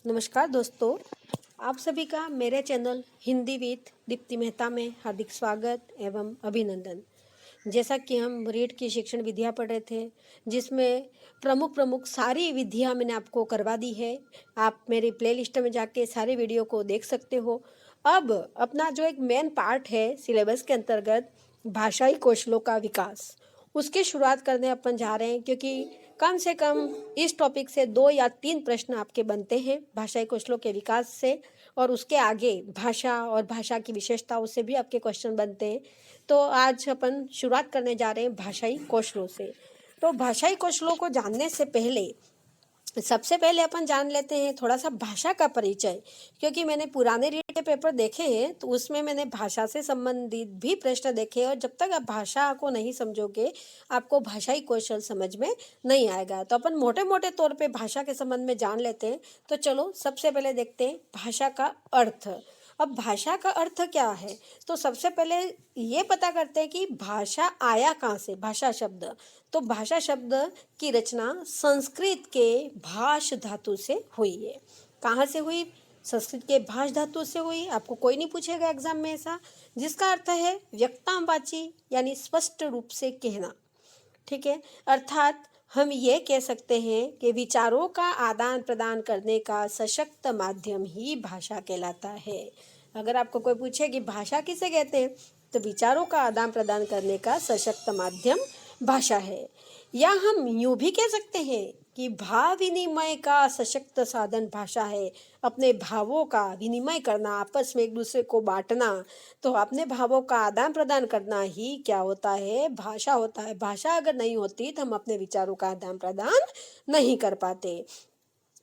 नमस्कार दोस्तों, आप सभी का मेरे चैनल हिंदी विद दीप्ति मेहता में हार्दिक स्वागत एवं अभिनंदन। जैसा कि हम रीड की शिक्षण विधियाँ पढ़ रहे थे, जिसमें प्रमुख प्रमुख सारी विधियाँ मैंने आपको करवा दी है। आप मेरी प्लेलिस्ट में जाके सारे वीडियो को देख सकते हो। अब अपना जो एक मेन पार्ट है सिलेबस के अंतर्गत भाषाई कौशलों का विकास, उसकी शुरुआत करने अपन जा रहे हैं, क्योंकि कम से कम इस टॉपिक से 2 या 3 प्रश्न आपके बनते हैं भाषाई कौशलों के विकास से, और उसके आगे भाषा और भाषा की विशेषताओं से भी आपके क्वेश्चन बनते हैं। तो आज अपन शुरुआत करने जा रहे हैं भाषाई कौशलों से। तो भाषाई कौशलों को जानने से पहले सबसे पहले अपन जान लेते हैं थोड़ा सा भाषा का परिचय, क्योंकि मैंने पुराने रीड के पेपर देखे हैं तो उसमें मैंने भाषा से संबंधित भी प्रश्न देखे, और जब तक आप भाषा को नहीं समझोगे आपको भाषाई कौशल समझ में नहीं आएगा। तो अपन मोटे मोटे तौर पे भाषा के संबंध में जान लेते हैं। तो चलो सबसे पहले देखते हैं भाषा का अर्थ। अब भाषा का अर्थ क्या है, तो सबसे पहले ये पता करते हैं कि भाषा आया कहाँ से। भाषा शब्द, तो भाषा शब्द की रचना संस्कृत के भाष धातु से हुई है। कहाँ से हुई? संस्कृत के भाष धातु से हुई। आपको कोई नहीं पूछेगा एग्जाम में ऐसा, जिसका अर्थ है व्यक्तामवाची, यानी स्पष्ट रूप से कहना। ठीक है, अर्थात हम ये कह सकते हैं कि विचारों का आदान प्रदान करने का सशक्त माध्यम ही भाषा कहलाता है। अगर आपको कोई पूछे कि भाषा किसे कहते हैं, तो विचारों का आदान प्रदान करने का सशक्त माध्यम भाषा है। या हम यूं भी कह सकते हैं कि भाव विनिमय का सशक्त साधन भाषा है। अपने भावों का विनिमय करना, आपस में एक दूसरे को बांटना, तो अपने भावों का आदान प्रदान करना ही क्या होता है? भाषा होता है। भाषा अगर नहीं होती तो हम अपने विचारों का आदान प्रदान नहीं कर पाते।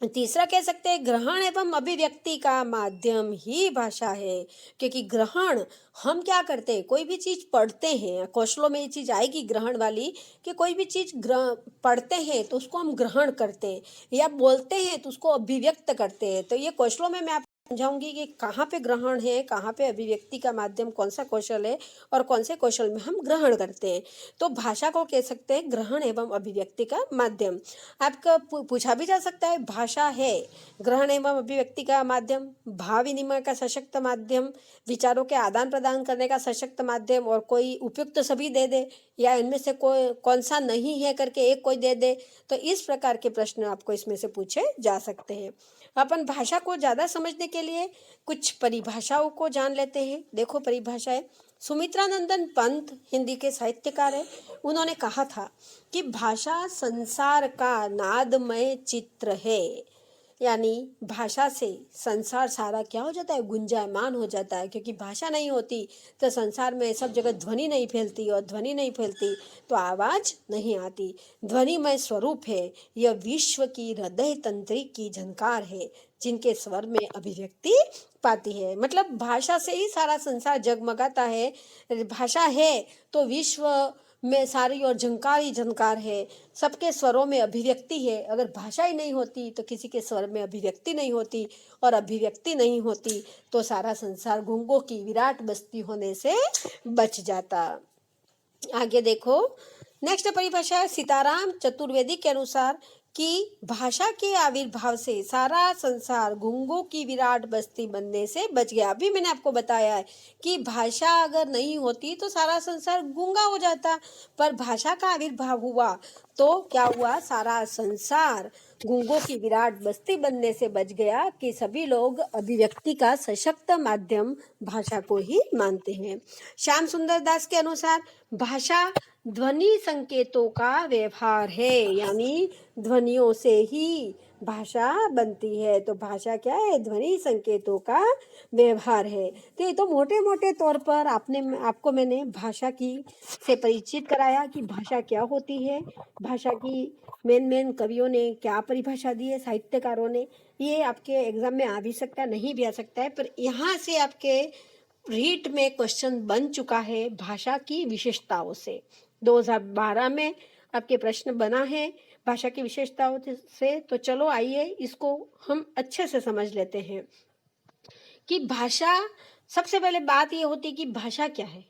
तीसरा कह सकते हैं ग्रहण एवं अभिव्यक्ति का माध्यम ही भाषा है, क्योंकि ग्रहण हम क्या करते हैं, कोई भी चीज़ पढ़ते हैं, कौशलों में ये चीज़ आएगी ग्रहण वाली, कि कोई भी चीज़ पढ़ते हैं तो उसको हम ग्रहण करते हैं, या बोलते हैं तो उसको अभिव्यक्त करते हैं। तो ये कौशलों में मैं आपको समझाऊंगी कि कहाँ पे ग्रहण है, कहाँ पे अभिव्यक्ति का माध्यम, कौन सा कौशल है और कौन से कौशल में हम ग्रहण करते हैं। तो भाषा को कह सकते हैं ग्रहण एवं अभिव्यक्ति का माध्यम। आपका पूछा भी जा सकता है, भाषा है ग्रहण एवं अभिव्यक्ति का माध्यम, भाव विनिमय का सशक्त माध्यम, विचारों के आदान प्रदान करने का सशक्त माध्यम, और कोई उपयुक्त सभी दे दे, या इनमें से कोई कौन सा नहीं है करके एक कोई दे दे। तो इस प्रकार के प्रश्न आपको इसमें से पूछे जा सकते हैं। अपन भाषा को ज़्यादा समझने के लिए कुछ परिभाषाओं को जान लेते हैं। देखो परिभाषाएं, सुमित्रा नंदन पंत हिंदी के साहित्यकार है। उन्होंने कहा था कि भाषा संसार का नादमय चित्र है, यानी भाषा से संसार सारा क्या हो जाता है? गुंजायमान हो जाता है। क्योंकि भाषा नहीं होती तो संसार में सब जगह ध्वनि नहीं फैलती, और ध्वनि नहीं फैलती तो आवाज़ नहीं आती। ध्वनिमय स्वरूप है यह, विश्व की हृदय तंत्री की झनकार है, जिनके स्वर में अभिव्यक्ति पाती है। मतलब भाषा से ही सारा संसार जगमगाता है। भाषा है तो विश्व में सारी और झंकार ही झंकार है, सबके स्वरों में अभिव्यक्ति है। अगर भाषा ही नहीं होती तो किसी के स्वर में अभिव्यक्ति नहीं होती, और अभिव्यक्ति नहीं होती तो सारा संसार गूंगों की विराट बस्ती होने से बच जाता। आगे देखो, नेक्स्ट परिभाषा है सीताराम चतुर्वेदी के अनुसार कि भाषा के आविर्भाव से सारा संसार गूंगों की विराट बस्ती बनने से बच गया। अभी मैंने आपको बताया है कि भाषा अगर नहीं होती तो सारा संसार गूंगा हो जाता, पर भाषा का आविर्भाव हुआ तो क्या हुआ? सारा संसार गूंगों की विराट बस्ती बनने से बच गया, कि सभी लोग अभिव्यक्ति का सशक्त माध्यम भाषा को ही मानते हैं। श्याम सुंदर दास के अनुसार भाषा ध्वनि संकेतों का व्यवहार है, यानी ध्वनियों से ही भाषा बनती है। तो भाषा क्या है? ध्वनि संकेतों का व्यवहार है। तो ये तो मोटे मोटे तौर पर आपको मैंने भाषा की से परिचित कराया कि भाषा क्या होती है, भाषा की मेन कवियों ने क्या परिभाषा दी है, साहित्यकारों ने। ये आपके एग्जाम में आ भी सकता है, नहीं भी आ सकता है, पर यहाँ से आपके रीट में क्वेश्चन बन चुका है भाषा की विशेषताओं से। 2012 में आपके प्रश्न बना है भाषा की विशेषताओं से। तो चलो आइए इसको हम अच्छे से समझ लेते हैं कि भाषा, सबसे पहले बात ये होती कि भाषा क्या है।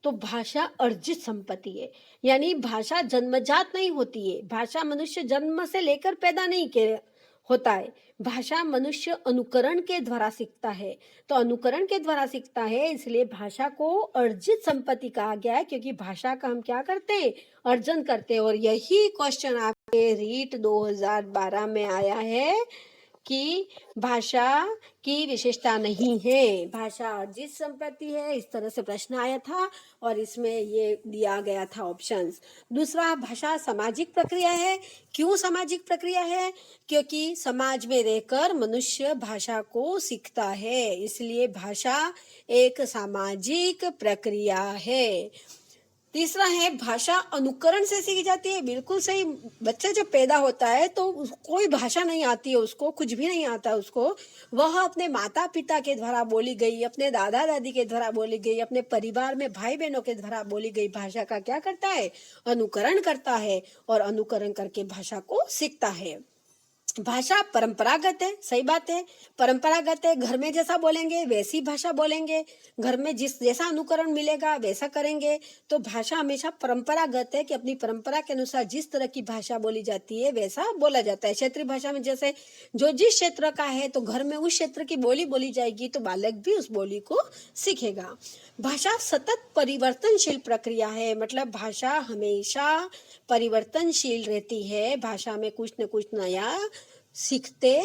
तो भाषा अर्जित संपत्ति है, यानी भाषा जन्मजात नहीं होती है। भाषा मनुष्य जन्म से लेकर पैदा नहीं होता है। भाषा मनुष्य अनुकरण के द्वारा सीखता है। तो अनुकरण के द्वारा सीखता है, इसलिए भाषा को अर्जित संपत्ति कहा गया है, क्योंकि भाषा का हम क्या करते हैं, अर्जन करते हैं। और यही क्वेश्चन आपके रीट 2012 में आया है कि भाषा की विशेषता नहीं है, भाषा अर्जित संपत्ति है, इस तरह से प्रश्न आया था और इसमें ये दिया गया था ऑप्शंस। दूसरा, भाषा सामाजिक प्रक्रिया है। क्यों सामाजिक प्रक्रिया है? क्योंकि समाज में रहकर मनुष्य भाषा को सीखता है, इसलिए भाषा एक सामाजिक प्रक्रिया है। तीसरा है, भाषा अनुकरण से सीखी जाती है। बिल्कुल सही। बच्चा जब पैदा होता है तो कोई भाषा नहीं आती है उसको, कुछ भी नहीं आता उसको, वह अपने माता पिता के द्वारा बोली गई, अपने दादा दादी के द्वारा बोली गई, अपने परिवार में भाई बहनों के द्वारा बोली गई भाषा का क्या करता है, अनुकरण करता है, और अनुकरण करके भाषा को सीखता है। भाषा परंपरागत है, सही बात है, परंपरागत है। घर में जैसा बोलेंगे वैसी भाषा बोलेंगे, घर में जिस जैसा अनुकरण मिलेगा वैसा करेंगे। तो भाषा हमेशा परंपरागत है कि अपनी परंपरा के अनुसार जिस तरह की भाषा बोली जाती है वैसा बोला जाता है। क्षेत्रीय भाषा में जैसे जो जिस क्षेत्र का है तो घर में उस क्षेत्र की बोली बोली जाएगी, तो बालक भी उस बोली को सीखेगा। भाषा सतत परिवर्तनशील प्रक्रिया है, मतलब भाषा हमेशा परिवर्तनशील रहती है, भाषा में कुछ न कुछ नया सीखते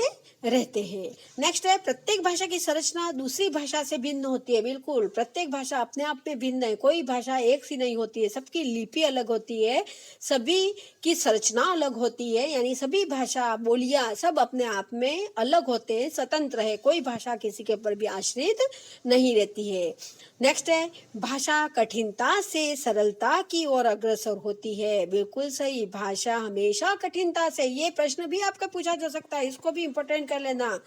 रहते हैं। नेक्स्ट है, प्रत्येक भाषा की संरचना दूसरी भाषा से भिन्न होती है। बिल्कुल, प्रत्येक भाषा अपने आप में भिन्न है, कोई भाषा एक सी नहीं होती है, सबकी लिपि अलग होती है, सभी की संरचना अलग होती है, यानी सभी भाषा बोलियां सब अपने आप में अलग होते हैं, स्वतंत्र है, कोई भाषा किसी के ऊपर भी आश्रित नहीं रहती है। नेक्स्ट है, भाषा कठिनता से सरलता की ओर अग्रसर होती है। बिल्कुल सही, भाषा हमेशा कठिनता से, ये प्रश्न भी आपका पूछा जा सकता है, इसको भी इंपॉर्टेंट कर लेना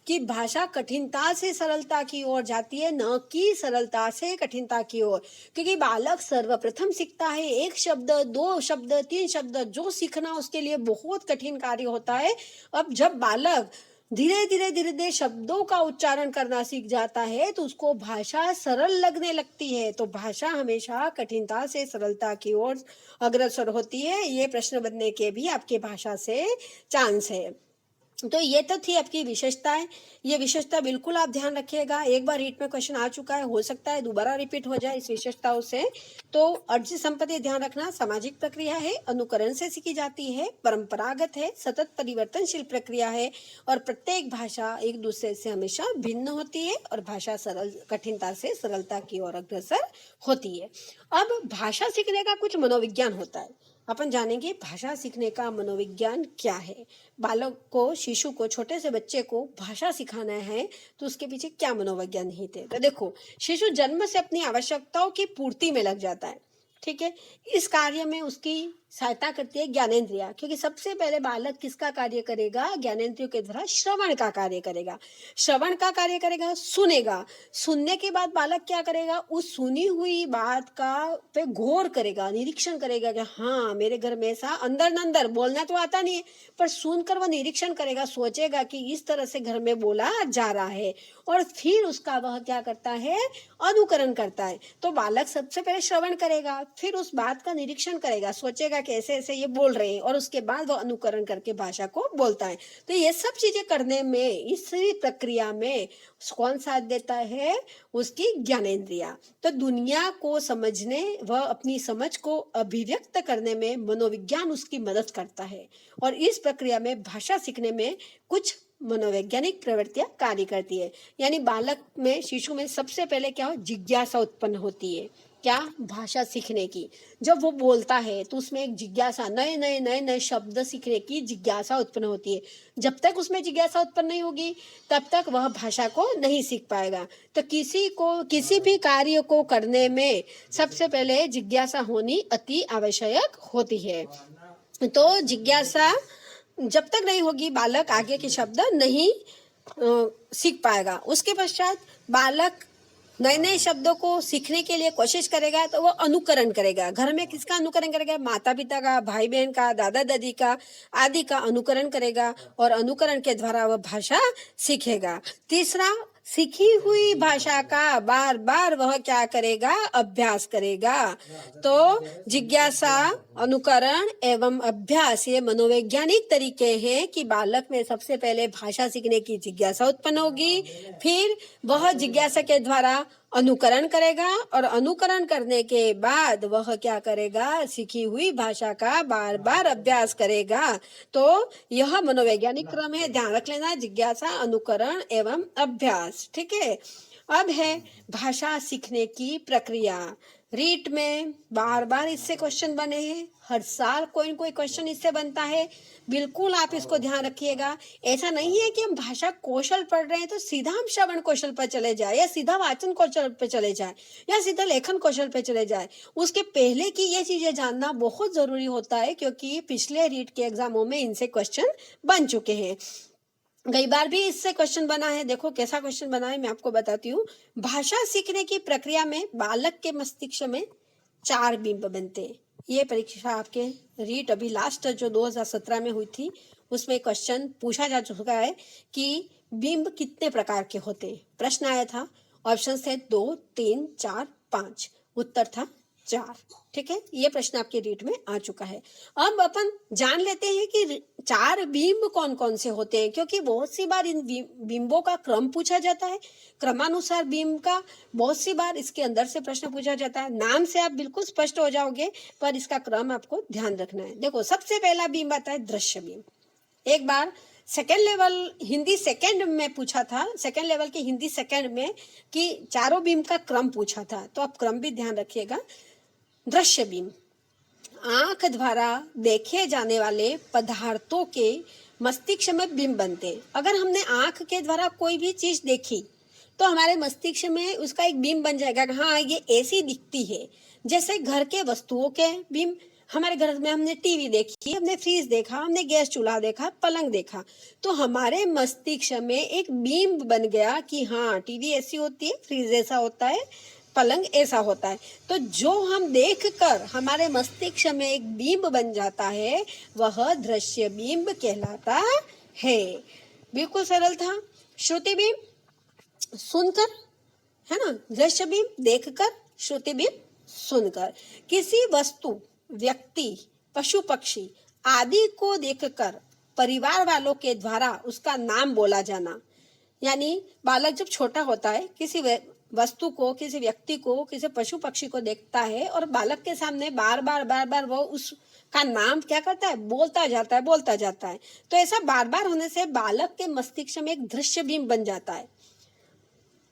कि भाषा कठिनता से सरलता की ओर जाती है, न कि सरलता से कठिनता की ओर। क्योंकि बालक सर्वप्रथम सीखता है, एक शब्द, दो शब्द, तीन शब्द, जो सीखना उसके लिए बहुत कठिन कार्य होता है। अब जब बालक धीरे धीरे शब्दों का उच्चारण करना सीख जाता है तो उसको भाषा सरल लगने लगती है। तो भाषा हमेशा कठिनता से सरलता की ओर अग्रसर होती है, ये प्रश्न बनने के भी आपके भाषा से चांस है। तो ये तो थी आपकी विशेषताएं, ये विशेषता बिल्कुल आप ध्यान रखिएगा। एक बार रीट में क्वेश्चन आ चुका है, हो सकता है दोबारा रिपीट हो जाए इस विशेषताओं से। तो अर्जित संपत्ति ध्यान रखना, सामाजिक प्रक्रिया है, अनुकरण से सीखी जाती है, परंपरागत है, सतत परिवर्तनशील प्रक्रिया है, और प्रत्येक भाषा एक दूसरे से हमेशा भिन्न होती है, और भाषा सरल कठिनता से सरलता की ओर अग्रसर होती है। अब भाषा सीखने का कुछ मनोविज्ञान होता है, अपन जानेंगे भाषा सीखने का मनोविज्ञान क्या है। बालक को, शिशु को, छोटे से बच्चे को भाषा सिखाना है तो उसके पीछे क्या मनोविज्ञान निहित है। तो देखो, शिशु जन्म से अपनी आवश्यकताओं की पूर्ति में लग जाता है, ठीक है। इस कार्य में उसकी सहायता करती है ज्ञानेंद्रिया, क्योंकि सबसे पहले बालक किसका कार्य करेगा, ज्ञानेंद्रियों के द्वारा श्रवण का कार्य करेगा। श्रवण का कार्य करेगा, सुनेगा, सुनने के बाद बालक क्या करेगा, उस सुनी हुई बात का पे गौर करेगा, निरीक्षण करेगा कि हाँ मेरे घर में ऐसा, अंदर नंदर बोलना तो आता नहीं है पर सुनकर वह निरीक्षण करेगा, सोचेगा कि इस तरह से घर में बोला जा रहा है, और फिर उसका वह क्या करता है, अनुकरण करता है। तो बालक सबसे पहले श्रवण करेगा, फिर उस बात का निरीक्षण करेगा, सोचेगा कि ऐसे ऐसे ये बोल रहे हैं, और उसके बाद वो अनुकरण करके भाषा को बोलता है। तो ये सब चीजें करने में, इस प्रक्रिया में कौन साथ देता है, उसकी ज्ञानेंद्रिया। तो दुनिया को समझने व अपनी समझ को अभिव्यक्त करने में मनोविज्ञान उसकी मदद करता है, और इस प्रक्रिया में भाषा सीखने में कुछ मनोवैज्ञानिक प्रवृत्तियां कार्य करती है। यानी बालक में, शिशु में सबसे पहले क्या हो, जिज्ञासा उत्पन्न होती है। क्या, भाषा सीखने की। जब वो बोलता है तो उसमें एक जिज्ञासा, नए नए शब्द सीखने की जिज्ञासा उत्पन्न होती है। जब तक उसमें जिज्ञासा उत्पन्न नहीं होगी तब तक वह भाषा को नहीं सीख पाएगा। तो किसी भी कार्य को करने में सबसे पहले जिज्ञासा होनी अति आवश्यक होती है। तो जिज्ञासा जब तक नहीं होगी बालक आगे के शब्द नहीं सीख पाएगा। उसके पश्चात बालक नए नए शब्दों को सीखने के लिए कोशिश करेगा, तो वो अनुकरण करेगा। घर में किसका अनुकरण करेगा, माता पिता का, भाई बहन का, दादा दादी का आदि का अनुकरण करेगा, और अनुकरण के द्वारा वह भाषा सीखेगा। तीसरा, सीखी हुई भाषा का बार बार वह क्या करेगा, अभ्यास करेगा। तो जिज्ञासा अनुकरण एवं अभ्यास ये मनोवैज्ञानिक तरीके हैं कि बालक में सबसे पहले भाषा सीखने की जिज्ञासा उत्पन्न होगी, फिर वह जिज्ञासा के द्वारा अनुकरण करेगा और अनुकरण करने के बाद वह क्या करेगा, सीखी हुई भाषा का बार बार अभ्यास करेगा। तो यह मनोवैज्ञानिक क्रम है, ध्यान रख लेना, जिज्ञासा, अनुकरण एवं अभ्यास। ठीक है। अब है भाषा सीखने की प्रक्रिया। रीट में बार बार इससे क्वेश्चन बने हैं, हर साल कोई न कोई क्वेश्चन इससे बनता है। बिल्कुल आप इसको ध्यान रखिएगा। ऐसा नहीं है कि हम भाषा कौशल पढ़ रहे हैं तो सीधा हम श्रवण कौशल पर चले जाए या सीधा वाचन कौशल पर चले जाए या सीधा लेखन कौशल पर चले जाए। उसके पहले की ये चीजें जानना बहुत जरूरी होता है, क्योंकि पिछले रीट के एग्जामों में इनसे क्वेश्चन बन चुके हैं। कई बार भी इससे क्वेश्चन बना है। देखो कैसा क्वेश्चन बना है, मैं आपको बताती हूँ। भाषा सीखने की प्रक्रिया में बालक के मस्तिष्क में 4 बिंब बनते हैं। ये परीक्षा आपके रीट अभी लास्ट जो 2017 में हुई थी उसमें क्वेश्चन पूछा जा चुका है कि बिंब कितने प्रकार के होते हैं। प्रश्न आया था, ऑप्शन थे 2, 3, 4, 5, उत्तर था 4। ठीक है, ये प्रश्न आपके रीट में आ चुका है। अब अपन जान लेते हैं कि 4 बिंब कौन कौन से होते हैं, क्योंकि बहुत सी बार इन बिंबों का क्रम पूछा जाता है। क्रमानुसार बिंब का बहुत सी बार इसके अंदर से प्रश्न पूछा जाता है। नाम से आप बिल्कुल स्पष्ट हो जाओगे, पर इसका क्रम आपको ध्यान रखना है। देखो सबसे पहला बिंब आता है दृश्य बिंब। एक बार सेकेंड लेवल हिंदी सेकेंड में पूछा था, सेकेंड लेवल के हिंदी सेकेंड में, कि चारों बिंब का क्रम पूछा था, तो आप क्रम भी ध्यान रखिएगा। दृश्य बिंब, आंख द्वारा देखे जाने वाले पदार्थों के मस्तिष्क में बिंब बनते हैं। अगर हमने आंख के द्वारा कोई भी चीज देखी तो हमारे मस्तिष्क में उसका एक बिंब बन जाएगा कि हाँ ये ऐसी दिखती है। जैसे घर के वस्तुओं के बिंब, हमारे घर में हमने टीवी देखी, हमने फ्रिज देखा, हमने गैस चूल्हा देखा, पलंग देखा, तो हमारे मस्तिष्क में एक बिंब बन गया कि हाँ टीवी ऐसी होती है, फ्रिज ऐसा होता है, पलंग ऐसा होता है। तो जो हम देखकर हमारे मस्तिष्क में एक बिंब बन जाता है वह दृश्य बिंब कहलाता है। बिल्कुल सरल था। श्रुति बिंब सुनकर, है ना, दृश्य बिंब देखकर, श्रुति बिंब सुनकर। किसी वस्तु, व्यक्ति, पशु पक्षी आदि को देखकर परिवार वालों के द्वारा उसका नाम बोला जाना। यानी बालक जब छोटा होता है किसी वस्तु को, किसी व्यक्ति को, किसी पशु पक्षी को देखता है और बालक के सामने बार बार वो उसका नाम क्या करता है, बोलता जाता है। तो ऐसा बार बार होने से बालक के मस्तिष्क में एक दृश्य बिंब बन जाता है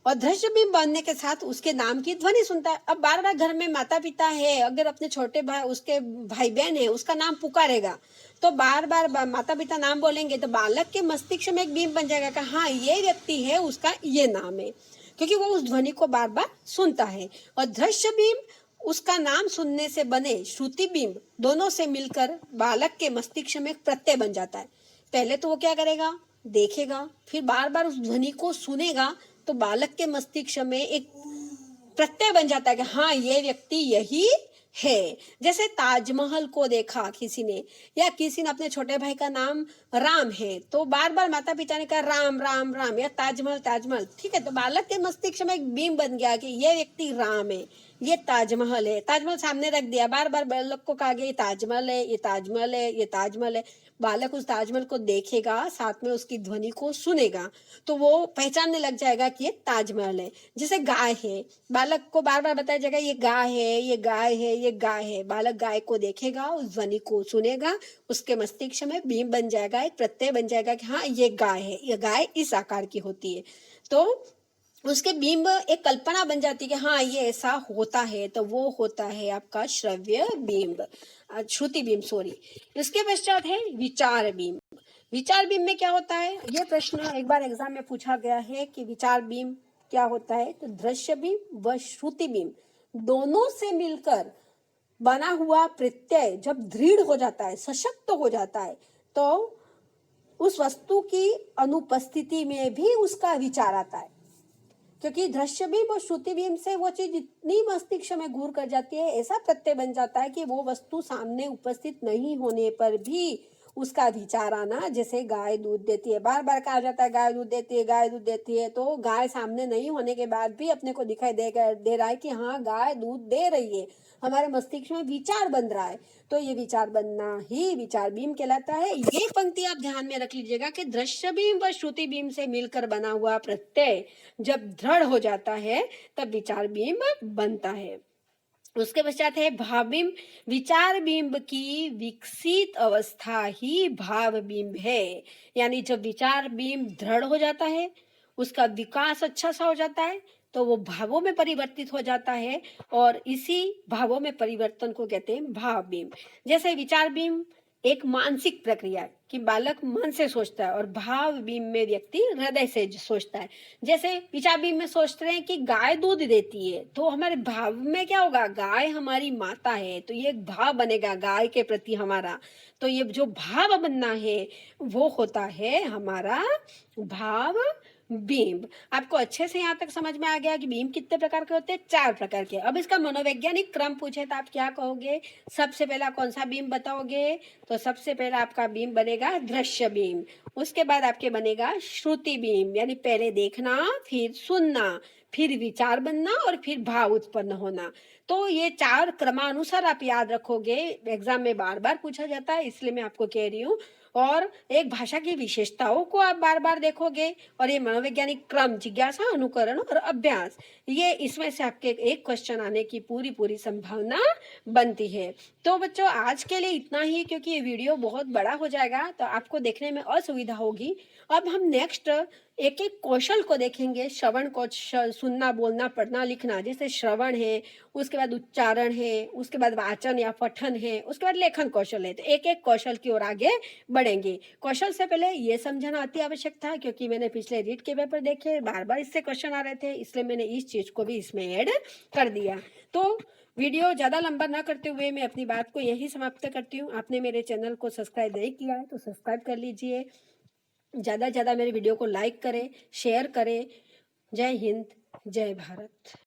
और दृश्य बिंब बनने के साथ उसके नाम की ध्वनि सुनता है। अब बार बार घर में माता पिता है, अगर अपने छोटे भाई, उसके भाई बहन है, उसका नाम पुकारेगा तो बार बार माता पिता नाम बोलेंगे तो बालक के मस्तिष्क में एक बिंब बन जाएगा कि हाँ ये व्यक्ति है, उसका ये नाम है, क्योंकि वो उस ध्वनि को बार बार सुनता है। और दृश्य बिंब उसका नाम सुनने से बने श्रुति बिंब दोनों से मिलकर बालक के मस्तिष्क में एक प्रत्यय बन जाता है। पहले तो वो क्या करेगा, देखेगा, फिर बार बार उस ध्वनि को सुनेगा तो बालक के मस्तिष्क में एक प्रत्यय बन जाता है कि हाँ ये व्यक्ति यही है। जैसे ताजमहल को देखा किसी ने, या किसी ने अपने छोटे भाई का नाम राम है तो बार बार माता पिता ने कहा राम राम राम या ताजमहल ताजमहल, ठीक है, तो बालक के मस्तिष्क में एक बिंब बन गया कि ये व्यक्ति राम है, ये ताजमहल है। ताजमहल सामने रख दिया, बार बार बालक को कहा गया ये ताजमहल है, ये ताजमहल है, ये ताजमहल है। बालक उस ताजमहल को देखेगा, साथ में उसकी ध्वनि को सुनेगा तो वो पहचानने लग जाएगा कि ये ताजमहल है। जैसे गाय है, बालक को बार बार बताया जाएगा ये गाय है, ये गाय है, ये गाय है। बालक गाय को देखेगा, उस ध्वनि को सुनेगा, उसके मस्तिष्क में बिंब बन जाएगा, एक प्रत्यय बन जाएगा कि हाँ ये गाय है, ये गाय इस आकार की होती है। तो उसके बिंब एक कल्पना बन जाती है कि हाँ ये ऐसा होता है, तो वो होता है आपका श्रव्य बिंब, श्रुति बिंब सॉरी। इसके पश्चात है विचार बिंब। विचार बिंब में क्या होता है, ये प्रश्न एक बार एग्जाम में पूछा गया है कि विचार बिंब क्या होता है। तो दृश्य बिंब व श्रुति बिंब दोनों से मिलकर बना हुआ प्रत्यय जब दृढ़ हो जाता है, सशक्त हो जाता है, तो उस वस्तु की अनुपस्थिति में भी उसका विचार आता है। क्योंकि दृश्य बिंब और श्रुति बिंब से वो चीज इतनी मस्तिष्क में घूर कर जाती है, ऐसा प्रत्यय बन जाता है कि वो वस्तु सामने उपस्थित नहीं होने पर भी उसका विचार आना। जैसे गाय दूध देती है, बार बार कहा जाता है गाय दूध देती है, गाय दूध देती है, तो गाय सामने नहीं होने के बाद भी अपने को दिखाई दे रहा है कि हाँ गाय दूध दे रही है, हमारे मस्तिष्क में विचार बन रहा है, तो ये विचार बनना ही विचार बीम कहलाता है। ये पंक्ति आप ध्यान में रख लीजिएगा कि दृश्य बीम व श्रुति बीम से मिलकर बना हुआ प्रत्यय जब दृढ़ हो जाता है तब विचार बीम बनता है। उसके पश्चात है भाव बिंब। विचार बिंब की विकसित अवस्था ही भाव बिंब है, यानी जब विचार बिंब दृढ़ हो जाता है, उसका विकास अच्छा सा हो जाता है, तो वो भावों में परिवर्तित हो जाता है और इसी भावों में परिवर्तन को कहते हैं भाव बिंब। जैसे विचार बिंब एक मानसिक प्रक्रिया है कि बालक मन से सोचता है और भाव बीम में व्यक्ति हृदय से सोचता है। जैसे विचार बीम में सोच रहे हैं कि गाय दूध देती है, तो हमारे भाव में क्या होगा, गाय हमारी माता है, तो ये एक भाव बनेगा गाय के प्रति हमारा। तो ये जो भाव बनना है वो होता है हमारा भाव बीम। आपको अच्छे से यहाँ तक समझ में आ गया कि बीम कितने प्रकार के होते हैं? 4 प्रकार के। अब इसका मनोवैज्ञानिक क्रम पूछे तो आप क्या कहोगे? सबसे पहला कौन सा बीम बताओगे? तो सबसे पहला आपका बीम बनेगा दृश्य बीम। उसके बाद आपके बनेगा श्रुति बीम, यानी पहले देखना, फिर सुनना, फिर विचार बनना और फिर भाव उत्पन्न होना। तो ये 4 क्रमानुसार आप याद रखोगे, एग्जाम में बार बार पूछा जाता है, इसलिए मैं आपको कह रही हूँ। और एक भाषा की विशेषताओं को आप बार बार देखोगे, और ये मनोवैज्ञानिक क्रम, जिज्ञासा, अनुकरण और अभ्यास, ये इसमें से आपके एक क्वेश्चन आने की पूरी संभावना बनती है। तो बच्चों आज के लिए इतना ही, क्योंकि ये वीडियो बहुत बड़ा हो जाएगा तो आपको देखने में असुविधा होगी। अब हम नेक्स्ट एक एक कौशल को देखेंगे। श्रवण कौशल, सुनना, बोलना, पढ़ना, लिखना, जैसे श्रवण है, उसके बाद उच्चारण है, उसके बाद वाचन या पठन है, उसके बाद लेखन कौशल है। तो एक एक कौशल की ओर आगे बढ़ेंगे। कौशल से पहले ये समझना अति आवश्यक था, क्योंकि मैंने पिछले रीट के पेपर देखे, बार बार इससे क्वेश्चन आ रहे थे, इसलिए मैंने इस चीज को भी इसमें ऐड कर दिया। तो वीडियो ज़्यादा लंबा ना करते हुए मैं अपनी बात को यही समाप्त करती हूँ। आपने मेरे चैनल को सब्सक्राइब नहीं किया है तो सब्सक्राइब कर लीजिए। ज़्यादा से ज़्यादा मेरे वीडियो को लाइक करें, शेयर करें। जय हिंद, जय भारत।